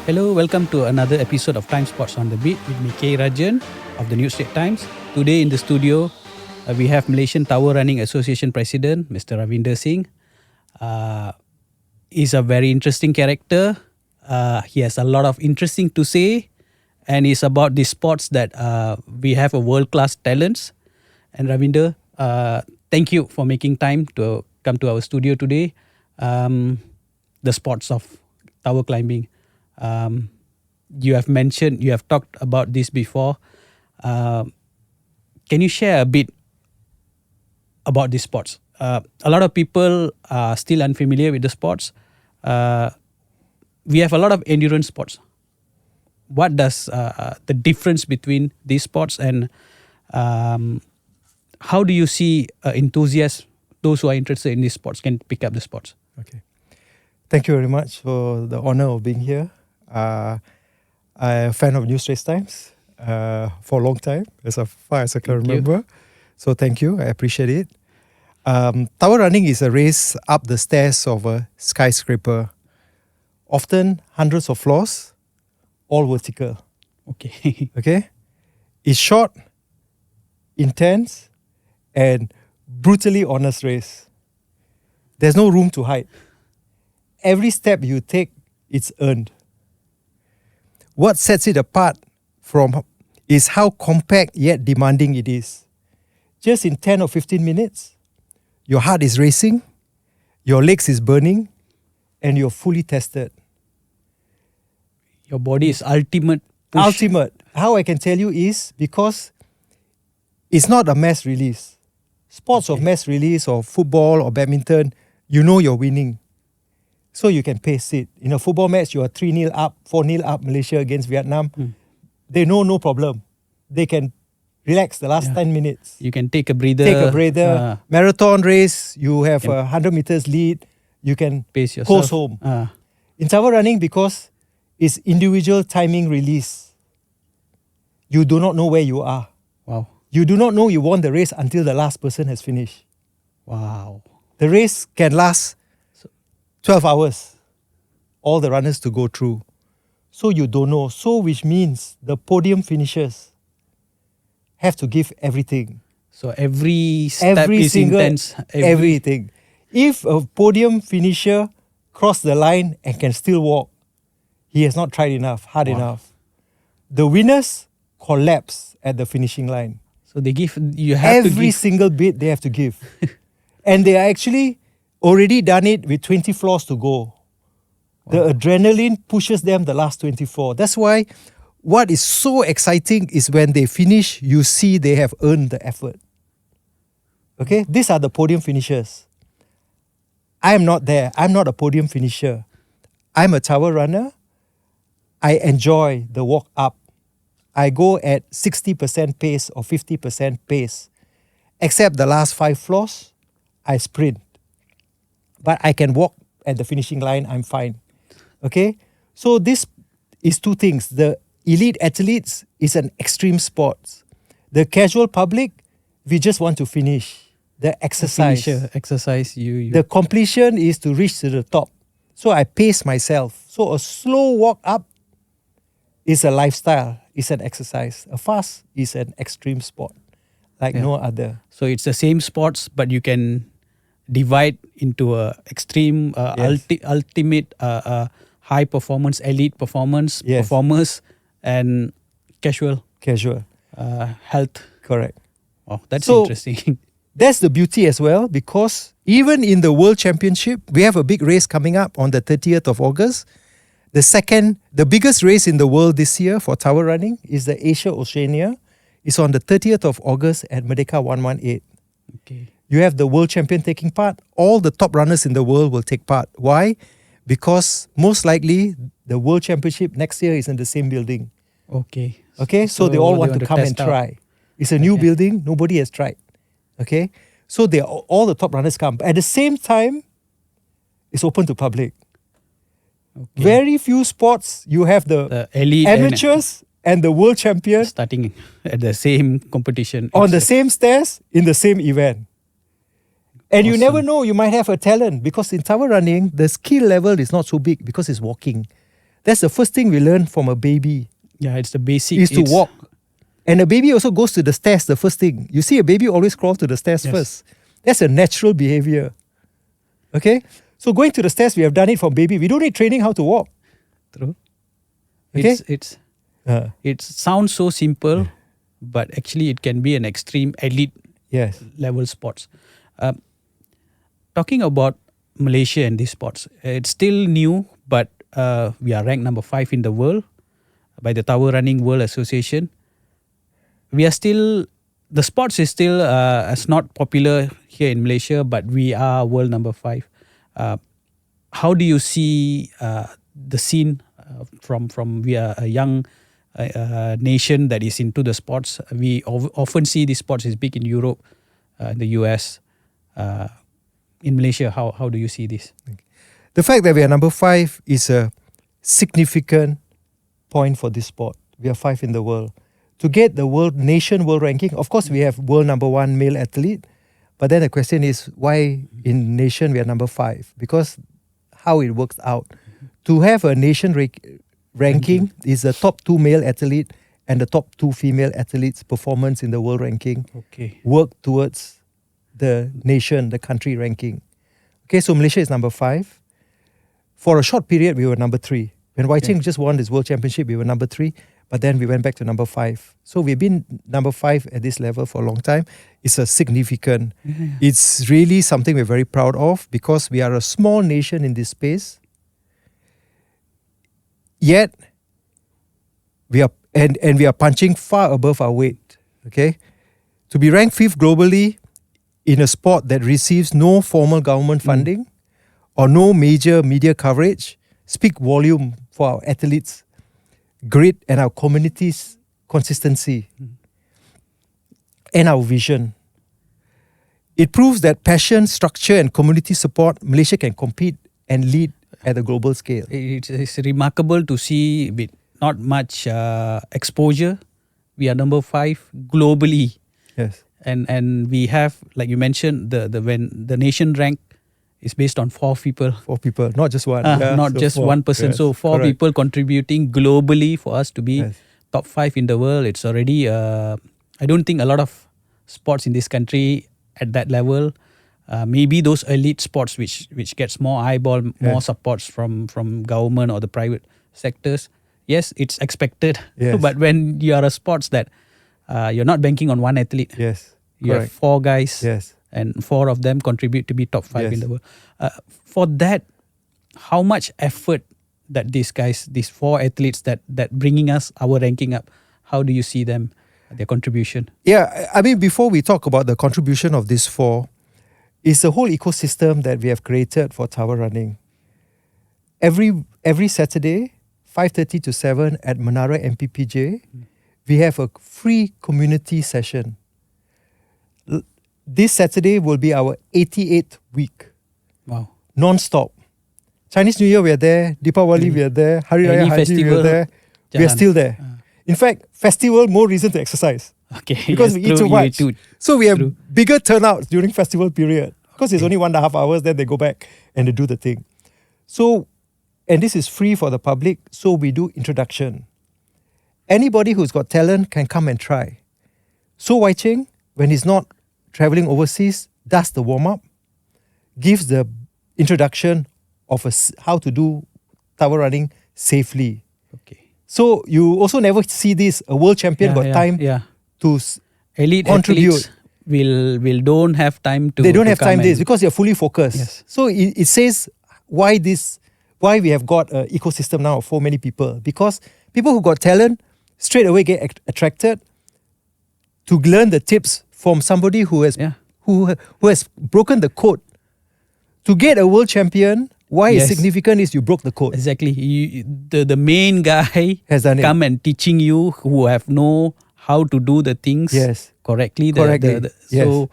Hello, welcome to another episode of Time Sports on the Beat with me, K. Rajan of the New State Times. Today in the studio, we have Malaysian Tower Running Association President, Mr. Ravinder Singh. He's a very interesting character. He has a lot of interesting to say, and it's about the sports that we have a world-class talents. And Ravinder, thank you for making time to come to our studio today. The sports of tower climbing. You have talked about this before. Can you share a bit about these sports? A lot of people are still unfamiliar with the sports. We have a lot of endurance sports. What does the difference between these sports, and how do you see enthusiasts, those who are interested in these sports, can pick up the sports? Okay. Thank you very much for the honor of being here. I'm a fan of New Straits Times for a long time, as far as I can remember. So thank you, I appreciate it. Tower running is a race up the stairs of a skyscraper, often hundreds of floors, all vertical. Okay. Okay? It's short, intense, and brutally honest race. There's no room to hide. Every step you take, it's earned. What sets it apart from is how compact yet demanding it is. Just in 10 or 15 minutes, your heart is racing, your legs is burning, and you're fully tested. Your body is ultimate push. Ultimate. How I can tell you is because it's not a mass release. Sports of mass release or football or badminton, you know you're winning. So you can pace it. In a football match, you are 3-0 up, 4-0 up, Malaysia against Vietnam. They know no problem. They can relax the last 10 minutes. You can take a breather. Marathon race, you have a 100 meters lead. You can pace yourself. coast home. In tower running, because it's individual timing release, you do not know where you are. Wow. You do not know you won the race until the last person has finished. Wow. The race can last 12 hours, all the runners to go through. So you don't know. So which means the podium finishers have to give everything. So every step is intense. Everything. If a podium finisher cross the line and can still walk, he has not tried hard enough. The winners collapse at the finishing line. So you have to give every single bit they have to give. And they are actually already done it with 20 floors to go. The adrenaline pushes them the last 24. That's why what is so exciting is when they finish, you see they have earned the effort. Okay? These are the podium finishers. I am not there. I'm not a podium finisher. I'm a tower runner. I enjoy the walk up. I go at 60% pace or 50% pace. Except the last 5 floors, I sprint. But I can walk at the finishing line, I'm fine. Okay? So this is two things. The elite athletes is an extreme sport. The casual public, we just want to finish. The exercise. The completion is to reach to the top. So I pace myself. So a slow walk up is a lifestyle, is an exercise. A fast is an extreme sport, like no other. So it's the same sports, but you can divide into a extreme, ultimate, high performance, elite performance, performers, and casual. Health. Correct. Oh, that's interesting. That's the beauty as well, because even in the World Championship, we have a big race coming up on the 30th of August. The biggest race in the world this year for tower running is the Asian Oceania. It's on the 30th of August at Merdeka 118. Okay. You have the world champion taking part. All the top runners in the world will take part. Why? Because most likely the world championship next year is in the same building. Okay. So they all want to come and try. It's a new building. Nobody has tried. Okay. So all the top runners come. At the same time, it's open to public. Okay. Very few sports you have the elite amateurs and the world champion starting at the same competition. On the same stairs in the same event. And you never know, you might have a talent, because in tower running, the skill level is not so big because it's walking. That's the first thing we learn from a baby, Yeah, it's the basic. is to walk. And a baby also goes to the stairs, the first thing. You see a baby always crawl to the stairs Yes. first. That's a natural behavior. Okay? So going to the stairs, we have done it from baby. We don't need training how to walk. True. Okay? It sounds so simple, but actually it can be an extreme elite Yes. level sports. Talking about Malaysia and these sports, it's still new, but we are ranked number 5 in the world by the Tower Running World Association. We are still, the sports is still as not popular here in Malaysia, but we are world number 5. How do you see the scene from we are a young nation that is into the sports? We often see the sports is big in Europe, the US. In Malaysia, how do you see this? The fact that we are number 5 is a significant point for this sport. We are 5 in the world. To get the world ranking, of course we have world number 1 male athlete, but then the question is why in nation we are number 5? Because how it works out. To have a nation ranking is the top 2 male athlete and the top 2 female athletes' performance in the world ranking. Okay. Work towards the nation, the country ranking. Okay, so Malaysia is number 5. For a short period, we were number 3. When Wai Ching just won this world championship, we were number 3. But then we went back to number 5. So we've been number 5 at this level for a long time. It's a significant. It's really something we're very proud of because we are a small nation in this space. Yet, we are and we are punching far above our weight. Okay, to be ranked 5th globally in a sport that receives no formal government funding or no major media coverage speak volume for our athletes' grit and our community's consistency and our vision. It proves that passion, structure, and community support, Malaysia can compete and lead at a global scale. It's remarkable to see with not much exposure. We are number 5 globally. Yes. And we have, like you mentioned, when the nation rank is based on 4 people. 4 people, not just one. Not so just 4. one person. Yes, So 4 correct. people contributing globally for us to be Yes. top 5 in the world. It's already, I don't think a lot of sports in this country at that level. Maybe those elite sports which gets more eyeball, more supports from government or the private sectors. Yes, it's expected. Yes. But when you are a sports that you're not banking on one athlete. Yes. You have 4 guys. Yes. And 4 of them contribute to be top 5 in Yes. the world. For that, how much effort that these guys, these 4 athletes that bringing us our ranking up, how do you see them, their contribution? Yeah, I mean, before we talk about the contribution of these 4, it's the whole ecosystem that we have created for tower running. Every Saturday, 5:30 to 7 at Menara MPPJ, we have a free community session. This Saturday will be our 88th week. Wow. Non-stop. Chinese New Year, we are there. Deepawali, we are there. Hari Raya Any Haji, we festival, are there. We are jalan. still there. In fact, festival, more reason to exercise. Okay. Because yes, we eat true, too you much. too. So we have True. bigger turnouts during festival period. Because it's only 1.5 hours, then they go back and they do the thing. So, and this is free for the public, so we do introduction. Anybody who's got talent can come and try. Soh Wai Ching, when he's not traveling overseas, does the warm-up, gives the introduction of how to do tower running safely. Okay. So you also never see this, a world champion got time to elite contribute. athletes will don't have time to. They don't to have come time and- this because they're fully focused. Yes. So it says why we have got an ecosystem now of so many people. Because people who got talent straight away get attracted to learn the tips from somebody who has who has broken the code. To get a world champion, why it's Yes. significant is you broke the code. Exactly. The main guy Has done it. come and teaching you who have know how to do the things Yes. correctly. Correctly. Yes. So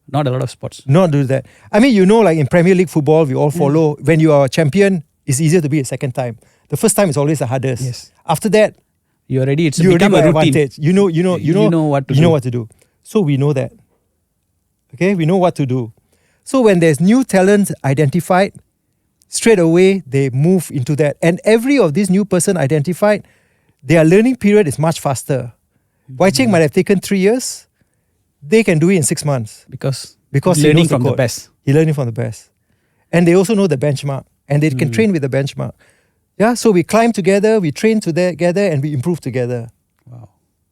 not a lot of sports. Not do that. I mean, like in Premier League football, we all follow. When you are a champion, it's easier to be a second time. The first time is always the hardest. Yes. After that, You already it's you already become got a routine. advantage. You know what to you do. know what to do. So we know that. Okay, we know what to do. So when there's new talent identified, straight away they move into that. And every of these new person identified, their learning period is much faster. Wai Ching might have taken 3 years. They can do it in 6 months. Because he learning knows from the code. best. He learning from the best. And they also know the benchmark. And they can train with the benchmark. Yeah, so we climb together, we train together, and we improve together. Wow.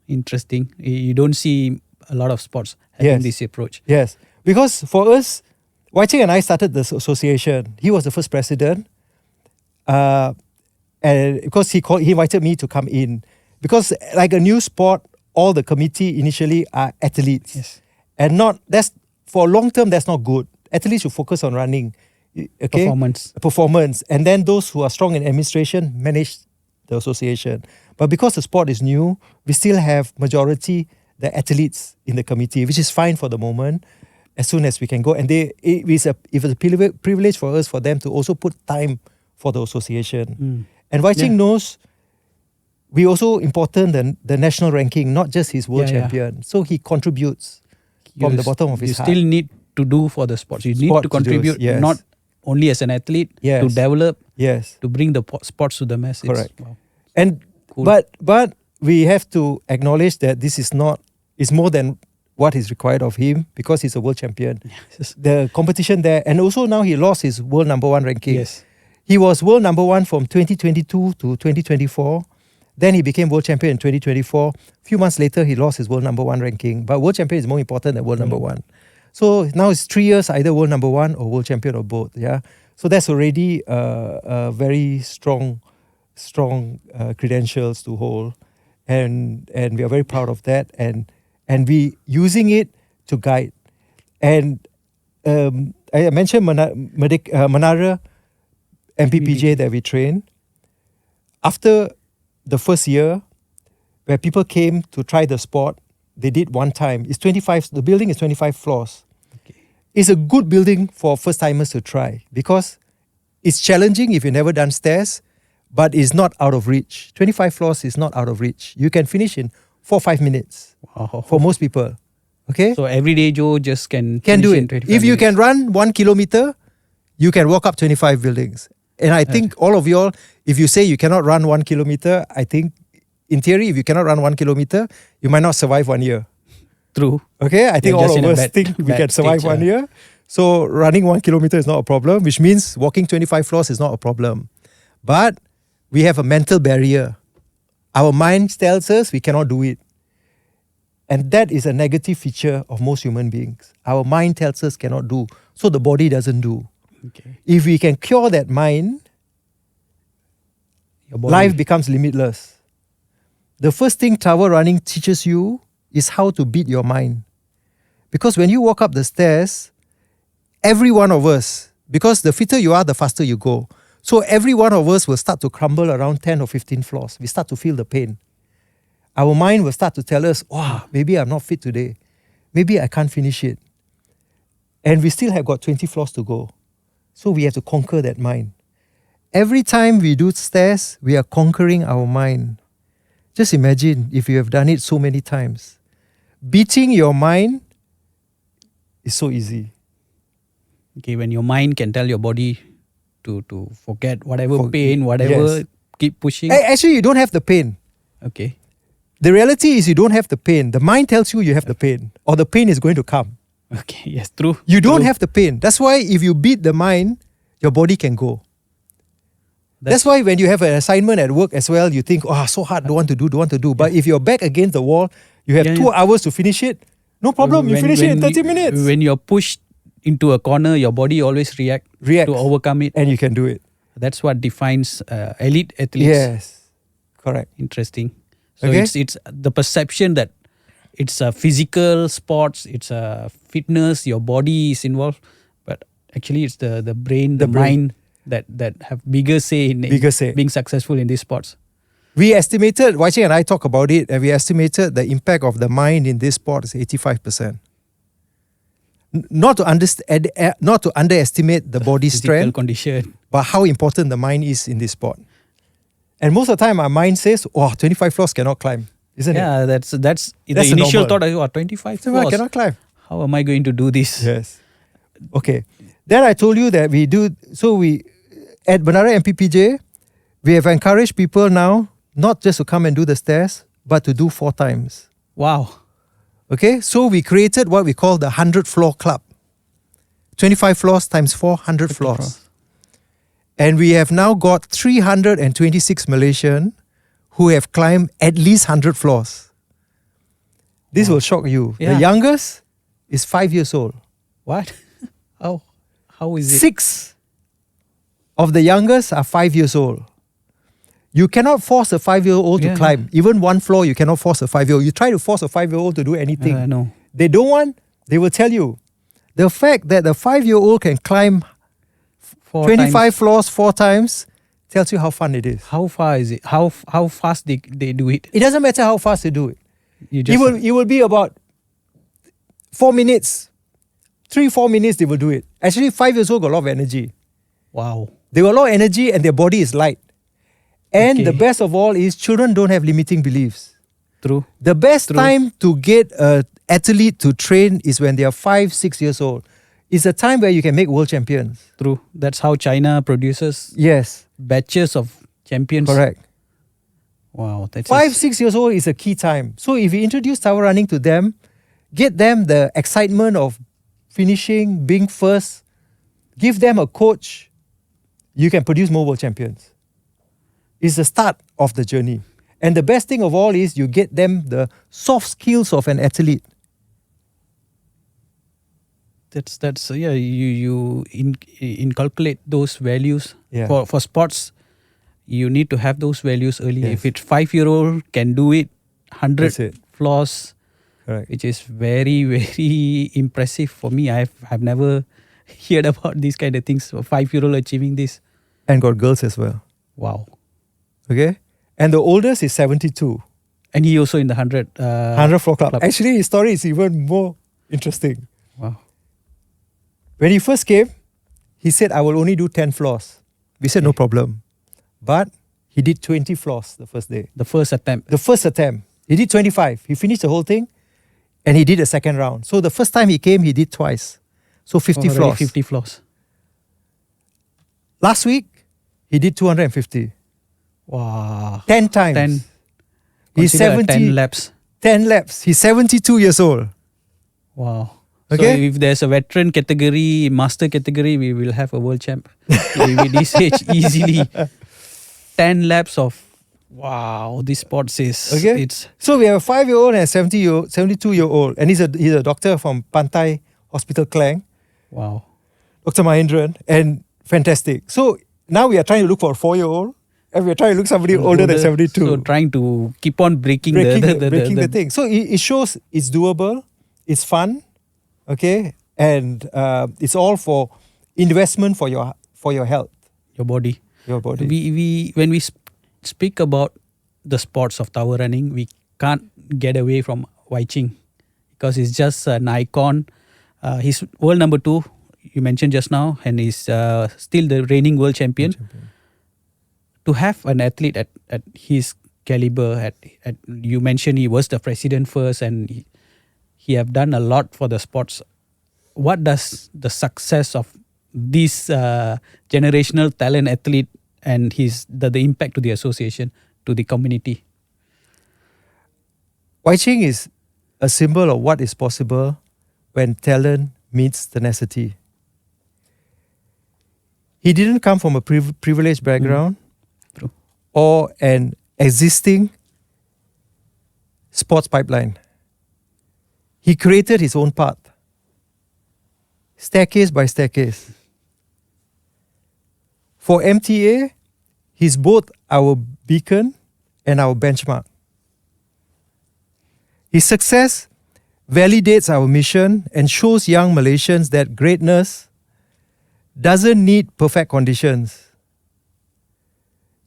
Interesting. You don't see a lot of sports having this approach. Yes. Because for us, Wai Ching and I started this association. He was the first president. And because he invited me to come in. Because like a new sport, all the committee initially are athletes. Yes. And for long term, that's not good. Athletes should focus on running. Okay? Performance. And then those who are strong in administration manage the association. But because the sport is new, we still have majority the athletes in the committee, which is fine for the moment, as soon as we can go. And it's a privilege for us, for them to also put time for the association. And Wai Ching knows we also important the national ranking, not just his world champion. So he contributes from the bottom of his heart. You still need to do for the sports. You need to contribute, not only as an athlete, to develop, to bring the sports to the masses. Correct. Wow. And Cool. but we have to acknowledge that this is more than what is required of him, because he's a world champion. Yes. The competition there, and also now he lost his world number 1 ranking. Yes. He was world number 1 from 2022 to 2024. Then he became world champion in 2024. A few months later, he lost his world number 1 ranking. But world champion is more important than world number 1. So now it's 3 years, either world number 1 or world champion or both. Yeah. So that's already a very strong credentials to hold, and we are very proud of that, and we using it to guide. And I mentioned Menara MPPJ that we train. After the first year, where people came to try the sport, they did one time. It's 25. The building is 25 floors. Okay. It's a good building for first timers to try, because it's challenging if you've never done stairs. But it's not out of reach. 25 floors is not out of reach. You can finish in 4-5 minutes for most people. Okay? So everyday Joe just can do in it. 25 If you minutes. can run 1 kilometer, you can walk up 25 buildings. And I think all of you all, if you say you cannot run 1 kilometer, I think in theory, if you cannot run 1 kilometer, you might not survive 1 year. True. Okay? I think You're all just of in a us bad- think we bad can survive stage, 1 year. So running 1 kilometer is not a problem, which means walking 25 floors is not a problem. But we have a mental barrier. Our mind tells us we cannot do it. And that is a negative feature of most human beings. Our mind tells us cannot do, so the body doesn't do. Okay. If we can cure that mind, Your body- life becomes limitless. The first thing tower running teaches you is how to beat your mind. Because when you walk up the stairs, every one of us, because the fitter you are, the faster you go. So every one of us will start to crumble around 10 or 15 floors. We start to feel the pain. Our mind will start to tell us, wow, maybe I'm not fit today. Maybe I can't finish it. And we still have got 20 floors to go. So we have to conquer that mind. Every time we do stairs, we are conquering our mind. Just imagine if you have done it so many times. Beating your mind is so easy. Okay, when your mind can tell your body to forget whatever pain, whatever, keep pushing. Actually, you don't have the pain. Okay. The reality is you don't have the pain. The mind tells you have the pain, or the pain is going to come. Okay, yes, true. You don't True. have the pain. That's why if you beat the mind, your body can go. That's why when you have an assignment at work as well, you think, oh, so hard, don't want to do. But if you're back against the wall, you have 2 hours to finish it. No problem, you finish it in 30 minutes. When you're pushed into a corner, your body always reacts to overcome it. And you can do it. That's what defines elite athletes. Yes, correct. Interesting. So Okay. it's the perception that it's a physical sports, it's a fitness, your body is involved, but actually it's the brain, the mind that have bigger say in being successful in these sports. We estimated, Wai Ching and I talk about it, and we estimated the impact of the mind in this sport is 85%. Not to underestimate the body Physical strength, condition. but how important the mind is in this sport. And most of the time, our mind says, "Oh, 25 floors cannot climb," isn't it? Yeah, that's the That's initial normal. thought. 25 So I floors. cannot climb. How am I going to do this? Yes. Okay. Then I told you that we do. So at Banara MPPJ, we have encouraged people now not just to come and do the stairs, but to do 4 times. Wow. Okay, so we created what we call the 100 floor club. 25 floors times 4, 100 floors. And we have now got 326 Malaysian who have climbed at least 100 floors. This will shock you. Yeah. The youngest is 5 years old. What? How is it? 6 of the youngest are 5 years old. You cannot force a 5-year-old to climb. Even 1 floor, you cannot force a 5-year-old. You try to force a 5-year-old to do anything. No. They don't want, they will tell you. The fact that the 5-year-old can climb 25 floors 4 times tells you how fun it is. How far is it? How fast they do it? It doesn't matter how fast they do it. You just It will be about 4 minutes. 3-4 minutes they will do it. Actually, 5 years old got a lot of energy. wow. They got a lot of energy and their body is light. And Okay. the best of all is children don't have limiting beliefs. True. The best True. time to get an athlete to train is when they are 5-6 years old. It's a time where you can make world champions. True. That's how China produces Yes, batches of champions. correct. Wow. That's 5-6 years old is a key time. So if you introduce tower running to them, get them the excitement of finishing, being first, give them a coach, you can produce more world champions. It's the start of the journey. And the best thing of all is you get them the soft skills of an athlete. that's you inculcate those values. Yeah. For sports, you need to have those values early. Yes. If it's 5-year-old can do it, That's 100 it. floors, Correct. which is very, very impressive for me. I've never heard about these kind of things. A 5-year-old achieving this. And got girls as well. Wow. Okay? And the oldest is 72. And he also in the 100. 100 floor club. club. Actually, his story is even more interesting. Wow. When he first came, he said, I will only do 10 floors. We said, no problem. But he did 20 floors the first day. The first attempt. The first attempt, he did 25. He finished the whole thing and he did a second round. So the first time he came, he did twice. So 50 Already floors. 50 floors. Last week, he did 250. Wow. 10 times. 10. He's Consider 70. 10 laps. 10 laps. He's 72 years old. Wow. Okay. So if there's a veteran category, master category, we will have a world champ. With this age, easily. 10 laps of, wow, this sport is, Okay. it's, So we have a 5-year-old and a 72-year-old. And he's a doctor from Pantai Hospital Klang, wow. Dr. Mahendran, and fantastic. So now we are trying to look for a 4-year-old and we are trying to look somebody older than 72. So trying to keep on breaking the thing. So it shows it's doable, it's fun, okay, and it's all for investment for your health, your body. your body. We when we speak about the sports of tower running, we can't get away from Wai Ching because he's just an icon. He's world number 2, you mentioned just now, and he's still the reigning world champion. To have an athlete at his caliber, at you mentioned he was the president first, and he have done a lot for the sports. What does the success of this generational talent athlete and the impact to the association, to the community? Wai Ching is a symbol of what is possible when talent meets tenacity. He didn't come from a privileged background True. or an existing sports pipeline. He created his own path, staircase by staircase. For MTA, he's both our beacon and our benchmark. His success validates our mission and shows young Malaysians that greatness doesn't need perfect conditions,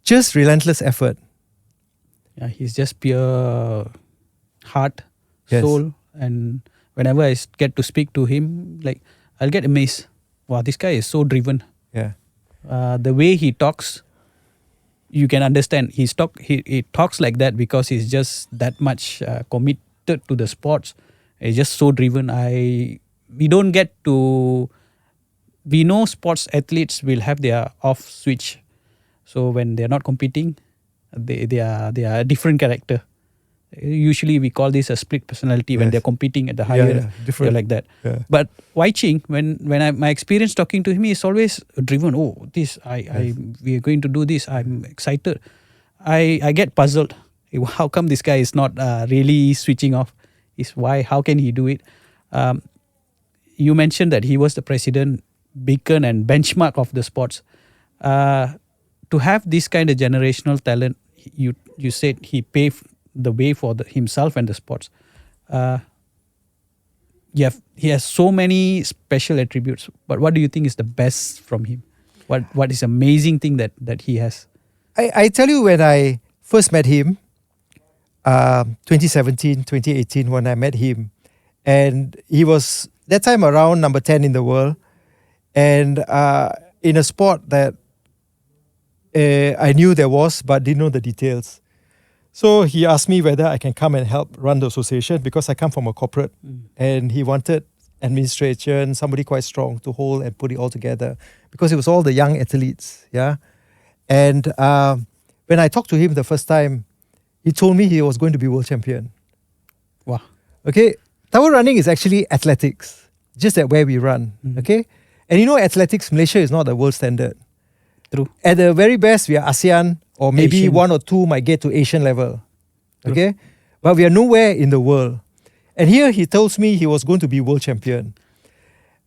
just relentless effort. Yeah, he's just pure heart, Yes. soul, and whenever I get to speak to him, like I'll get amazed. Wow, this guy is so driven. Yeah. The way he talks, you can understand. He talks like that because he's just that much committed to the sports. He's just so driven. We don't get to we know sports athletes will have their off switch. So when they're not competing, they are a different character. Usually we call this a split personality when Yes. they're competing at the higher, different. they're like that. Yeah. But Wai Ching, my experience talking to him is always driven. Oh, this we are going to do this. I'm excited. I get puzzled. How come this guy is not really switching off? How can he do it? You mentioned that he was the president, beacon and benchmark of the sports. To have this kind of generational talent, you said he paved the way for himself and the sports. He has so many special attributes. But what do you think is the best from him? What is amazing thing that he has? I tell you, when I first met him, 2017, 2018, when I met him, and he was that time around number 10 in the world, and in a sport that I knew there was, but didn't know the details. So he asked me whether I can come and help run the association, because I come from a corporate, and he wanted administration, somebody quite strong to hold and put it all together, because it was all the young athletes, yeah. And when I talked to him the first time, he told me he was going to be world champion. Wow. Okay, tower running is actually athletics, just at where we run. Okay, and you know, athletics, Malaysia is not the world standard. True. At the very best, we are ASEAN, or maybe Asian. one or two might get to Asian level. True. Okay, but we are nowhere in the world. And here he tells me he was going to be world champion.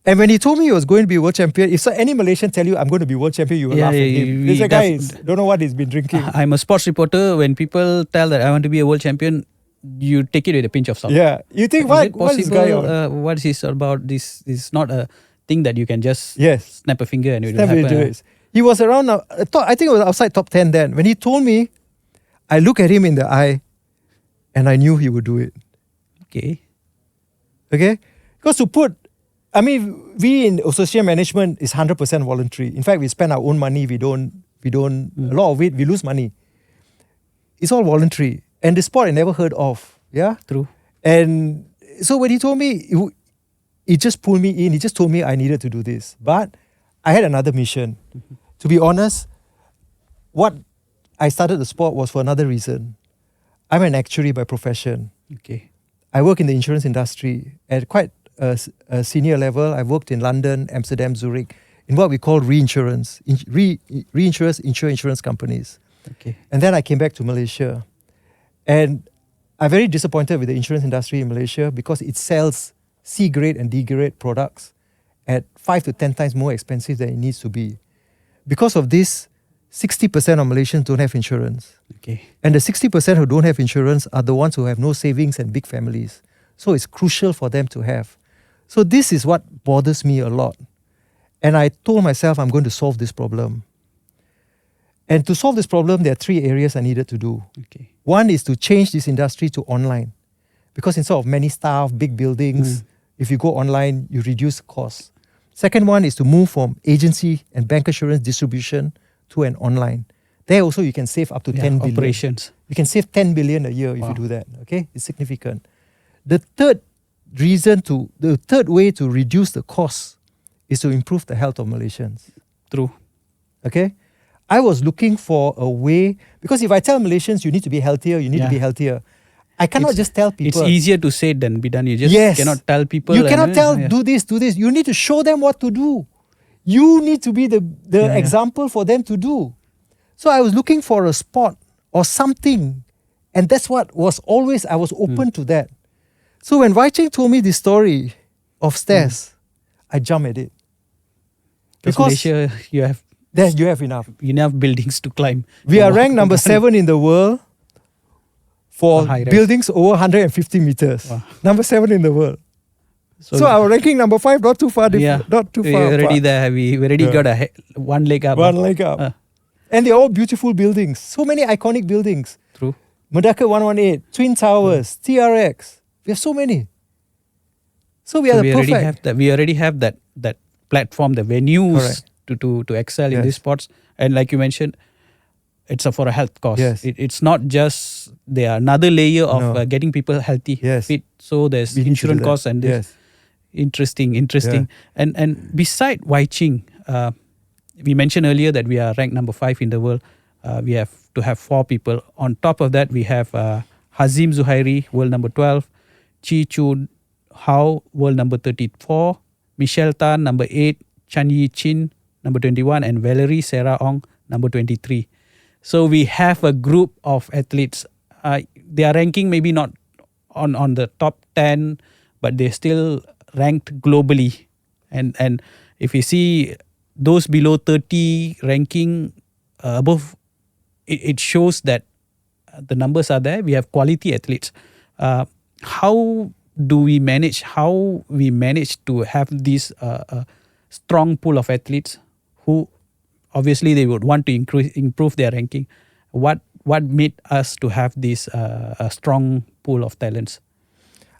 And when he told me he was going to be world champion, if any Malaysian tell you I'm going to be world champion, you will laugh at him. This guy don't know what he's been drinking. I'm a sports reporter. When people tell that I want to be a world champion, you take it with a pinch of salt. Yeah, you think what is this guy on? What is this about? This is not a thing that you can just snap a finger and it will Snap happen. it. He was around, I think it was outside top 10 then. When he told me, I looked at him in the eye and I knew he would do it. Okay. Because we in association management is 100% voluntary. In fact, we spend our own money. We don't, a lot of it, we lose money. It's all voluntary. And the sport I never heard of. Yeah? True. And so when he told me, he just pulled me in. He just told me I needed to do this. But I had another mission. To be honest, what I started the sport was for another reason. I'm an actuary by profession. Okay. I work in the insurance industry at quite a senior level. I've worked in London, Amsterdam, Zurich, in what we call reinsurance. Reinsurers insure insurance companies. Okay. And then I came back to Malaysia. And I'm very disappointed with the insurance industry in Malaysia, because it sells C-grade and D-grade products at 5 to 10 times more expensive than it needs to be. Because of this, 60% of Malaysians don't have insurance. Okay. And the 60% who don't have insurance are the ones who have no savings and big families. So it's crucial for them to have. So this is what bothers me a lot. And I told myself I'm going to solve this problem. And to solve this problem, there are 3 areas I needed to do. Okay. One is to change this industry to online. Because instead of many staff, big buildings, if you go online, you reduce costs. Second one is to move from agency and bank assurance distribution to an online. There also you can save up to 10 billion. Operations. You can save 10 billion a year if you do that. Okay, it's significant. The third way to reduce the cost is to improve the health of Malaysians. True. Okay, I was looking for a way, because if I tell Malaysians you need to be healthier, you need to be healthier, I cannot just tell people. It's easier to say than be done. You just cannot tell people. You cannot tell, do this, do this. You need to show them what to do. You need to be the example for them to do. So I was looking for a spot or something. And that's what was always, I was open to that. So when Wai Ching told me this story of stairs, I jumped at it. Because Malaysia, you have enough buildings to climb. We are ranked number 7 in the world for buildings over 150 meters. Wow. Number 7 in the world. So our ranking number 5, not too far not too far we're already there. We already got one leg up. One leg up. And they're all beautiful buildings. So many iconic buildings. True. Merdeka 118, Twin Towers, TRX. We have so many. So we are perfect. We already have that platform, the venues to excel in these sports. And like you mentioned, it's for a health cause. Yes. It's not just there are another layer of getting people healthy, fit. So there's insurance costs and this. Interesting. And beside Wai Ching, we mentioned earlier that we are ranked number 5 in the world. We have to have 4 people. On top of that, we have Hazim Zuhairi, world number 12, Chi Chun Hao, world number 34, Michelle Tan, number 8, Chan Yi Chin, number 21, and Valerie Sarah Ong, number 23. So we have a group of athletes. Their ranking maybe not on the top 10, but they're still ranked globally. And if you see those below 30 ranking above, it shows that the numbers are there. We have quality athletes. How we manage to have this strong pool of athletes who obviously they would want to improve their ranking? What made us to have this strong pool of talents?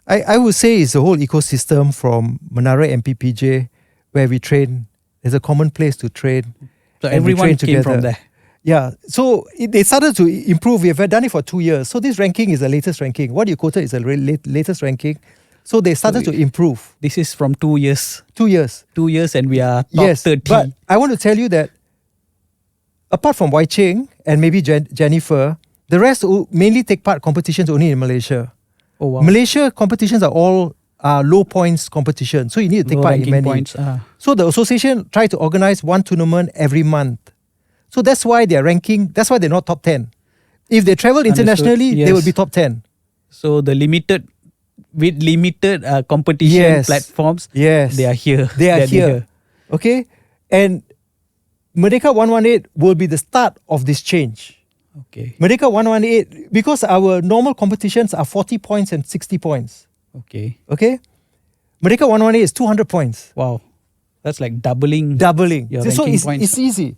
I would say it's the whole ecosystem from Menara MPPJ where we train. There's a common place to train. So everyone came from there. Yeah. So they started to improve. We have done it for 2 years. So this ranking is the latest ranking. What you quoted is the latest ranking. So they started to improve. This is from 2 years. 2 years. 2 years and we are top 30. But I want to tell you that apart from Wai Ching and maybe Jennifer, the rest mainly take part competitions only in Malaysia. Oh, wow. Malaysia competitions are all low points competitions. So you need to take part in many. Points. So the association tries to organize one tournament every month. So that's why they're ranking, that's why they're not top 10. If they travel internationally, yes, they will be top 10. So the limited competition platforms, they are here. They are here. Okay? And Merdeka 118 will be the start of this change. Okay. Merdeka 118, because our normal competitions are 40 points and 60 points. Okay. Okay? Merdeka 118 is 200 points. Wow. That's like doubling. Your so ranking points. It's easy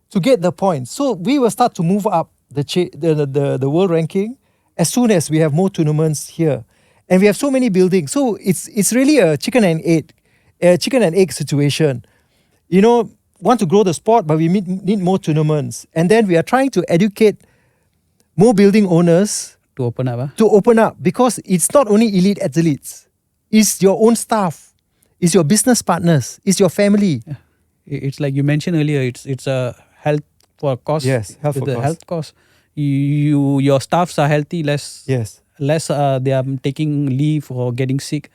to get the points. So we will start to move up the world ranking as soon as we have more tournaments here. And we have so many buildings. So it's really a chicken and egg situation. You know, want to grow the sport, but we need more tournaments. And then we are trying to educate more building owners to open up. To open up, because it's not only elite athletes. It's your own staff. It's your business partners. It's your family. Yeah. It's like you mentioned earlier, it's a health for cost. Yes, health for the cost. Health cost. Your staffs are healthy, less they are taking leave or getting sick.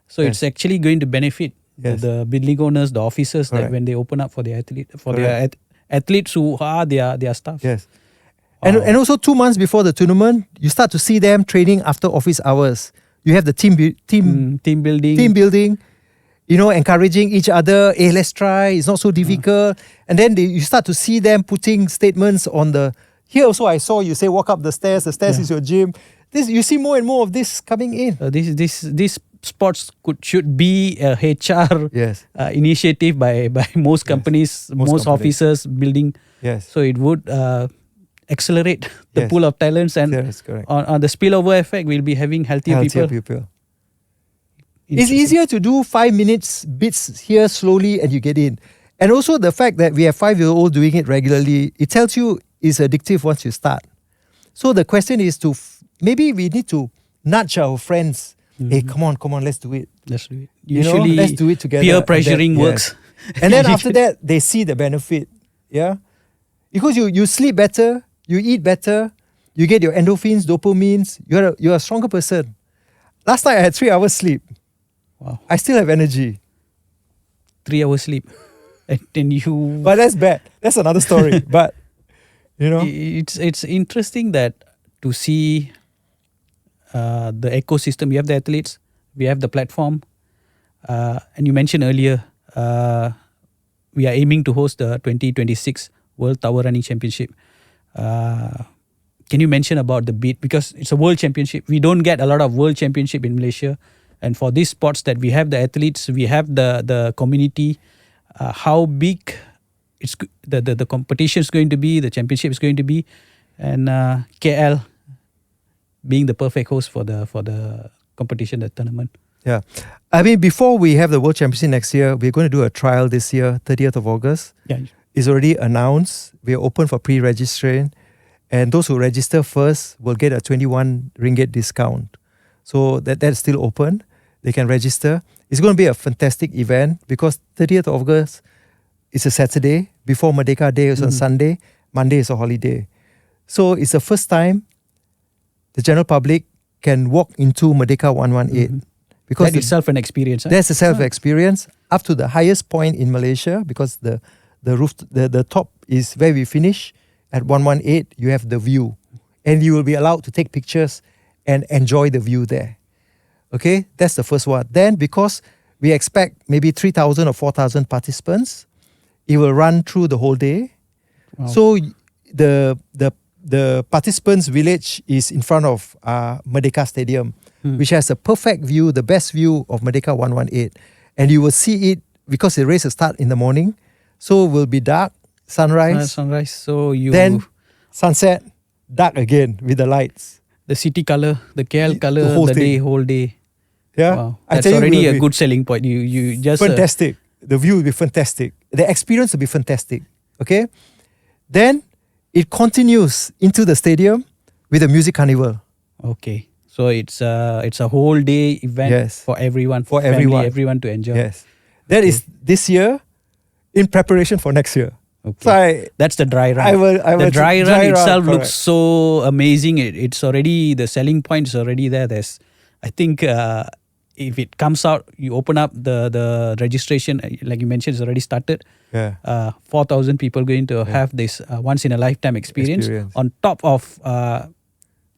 So it's actually going to benefit the building owners, the officers, that when they open up for their athletes who are their staff. Yes. And also 2 months before the tournament, you start to see them training after office hours. You have the team building, you know, encouraging each other. Hey, let's try. It's not so difficult. And then you start to see them putting statements on the. Here also, I saw you say walk up the stairs. The stairs is your gym. You see more and more of this coming in. This sports should be a HR initiative by most companies, most officers building. Yes. So it would accelerate the pool of talents, and on the spillover effect, we'll be having healthier people. It's easier to do 5 minutes bits here slowly and you get in. And also the fact that we have 5-year-olds doing it regularly, it tells you it's addictive once you start. So the question is maybe we need to nudge our friends. Hey, come on, let's do it. Let's do it. Usually, let's do it together. Peer pressuring works. And then after that, they see the benefit. Yeah, because you sleep better, you eat better, you get your endorphins, dopamines. You're a stronger person. Last night I had 3 hours sleep. Wow. I still have energy. 3 hours sleep, and you. But that's bad. That's another story. But you know, it's interesting that to see the ecosystem. We have the athletes, we have the platform, and you mentioned earlier we are aiming to host the 2026 World Tower Running Championship. Can you mention about the bid, because it's a world championship? We don't get a lot of world championship in Malaysia, and for these sports that we have the athletes, we have the community. How big the competition is going to be, the championship is going to be, and KL being the perfect host for the competition, the tournament. Yeah. I mean, before we have the World Championship next year, we're going to do a trial this year, 30th of August. Yeah. It's already announced. We are open for pre-registration. And those who register first will get a 21 ringgit discount. So that's still open. They can register. It's going to be a fantastic event because 30th of August is a Saturday. Before Merdeka Day is on Sunday. Monday is a holiday. So it's the first time the general public can walk into Merdeka 118. Because that itself an experience. Huh? That's a self-experience up to the highest point in Malaysia because the roof, the top is where we finish. At 118, you have the view. And you will be allowed to take pictures and enjoy the view there. Okay, that's the first one. Then because we expect maybe 3,000 or 4,000 participants, it will run through the whole day. Wow. So the participants' village is in front of Merdeka Stadium, which has a perfect view, the best view of Merdeka 118. And you will see it because the race will start in the morning. So it will be dark, sunrise. Sunrise. So you Then sunset, dark again with the lights. the city color, the KL color, the whole the thing. whole day. Yeah, Wow. I That's tell you, already it will a be good selling point. You just fantastic. The view will be fantastic. The experience will be fantastic. Okay, then it continues into the stadium with a music carnival. okay. So it's a whole day event Yes. for everyone, For family, everyone. to enjoy. Yes, that is this year in preparation for next year. Okay. So That's the dry run. I will The dry run itself correct. looks so amazing. It's already, the selling point is already there. I think if it comes out, you open up the registration, like you mentioned, it's already started. Yeah. 4,000 people going to have this once in a lifetime experience. On top of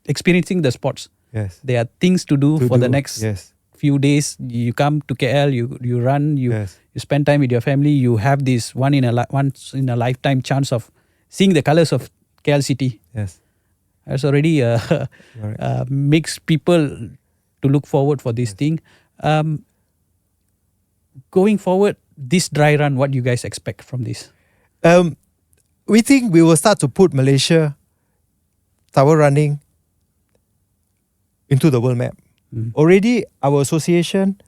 experiencing the sports. Yes. There are things to do for the next Yes. few days. You come to KL, you run, you Yes. spend time with your family. You have this once in a lifetime chance of seeing the colors of KL city. Yes. That's already Correct. makes people to look forward for this thing. Going forward, this dry run, what do you guys expect from this? We think we will start to put Malaysia tower running into the world map. Already, our association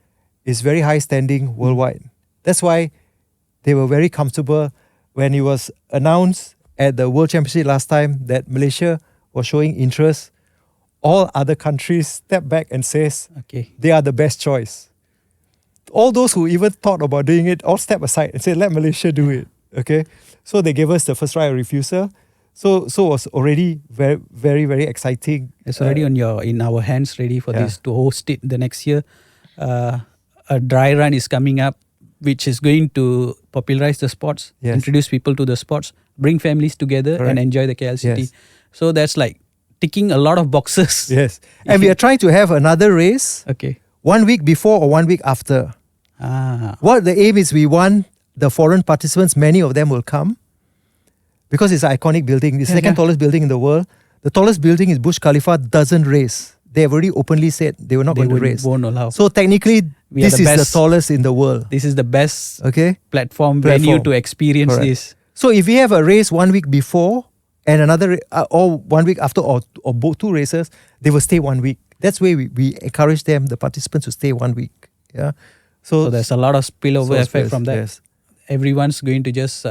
is very high standing worldwide. That's why they were very comfortable when it was announced at the World Championship last time that Malaysia was showing interest. All other countries step back and says Okay. they are the best choice. All those who even thought about doing it all step aside and say, let Malaysia do it. Okay, so they gave us the first right of refusal. So it was already very, very, very exciting. It's already in our hands, ready for this to host it the next year. A dry run is coming up, which is going to popularize the sports, introduce people to the sports, bring families together, and enjoy the KL city. Yes. So that's like ticking a lot of boxes. Yes, and we are trying to have another race Okay. 1 week before or 1 week after. What the aim is, we want the foreign participants, many of them will come because it's an iconic building. It's the second tallest building in the world. The tallest building is Burj Khalifa, doesn't race. They have already openly said they were not going to race. Won't allow. So technically, We are this the is the best. tallest in the world. This is the best Platform. venue to experience Correct. this. So if we have a race 1 week before and another or 1 week after, or both 2 races, they will stay 1 week. That's why we encourage them, the participants, to stay 1 week. Yeah. So there's a lot of spillover effect from that. Yes. Everyone's going to just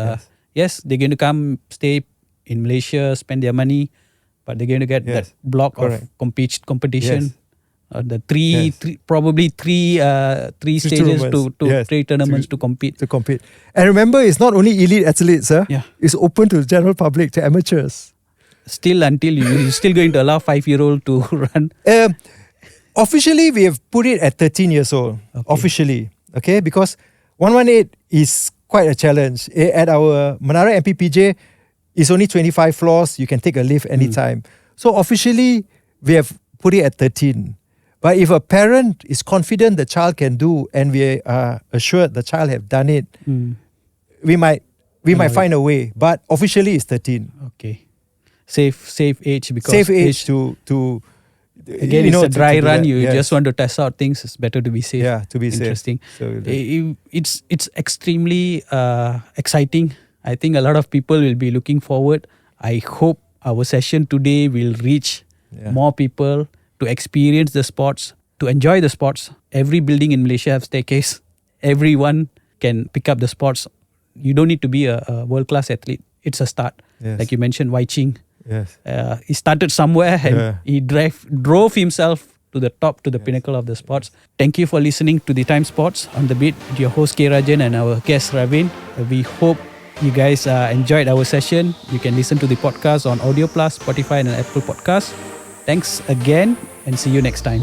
yes, they're going to come stay in Malaysia, spend their money, but they're going to get that block Correct. of competition. Yes. The three stages to three tournaments to compete. To compete. And remember, it's not only elite athletes, Yeah. It's open to the general public, to amateurs. Still, until you're still going to allow 5-year-old to run. Officially, we have put it at 13 years old. Okay. Officially. Okay? Because 118 is quite a challenge. At our Menara MPPJ, it's only 25 floors. You can take a lift anytime. So officially, we have put it at 13. But if a parent is confident the child can do, and we are assured the child have done it, we might find a way. But officially, it's 13. Okay. Safe age, because Safe age to again, it's a dry run. You just want to test out things. It's better to be safe. Yeah, to be Interesting. safe. So It's extremely exciting. I think a lot of people will be looking forward. I hope our session today will reach more people to experience the sports, to enjoy the sports. Every building in Malaysia have staircase. Everyone can pick up the sports. You don't need to be a world-class athlete. It's a start. Yes. Like you mentioned, Wai Ching. Yes. He started somewhere and he drove himself to the top, to the pinnacle of the sports. Thank you for listening to the Time Sports on the Beat with your host K. Rajan and our guest Ravin. We hope you guys enjoyed our session. You can listen to the podcast on Audio Plus, Spotify and Apple Podcasts. Thanks again and see you next time.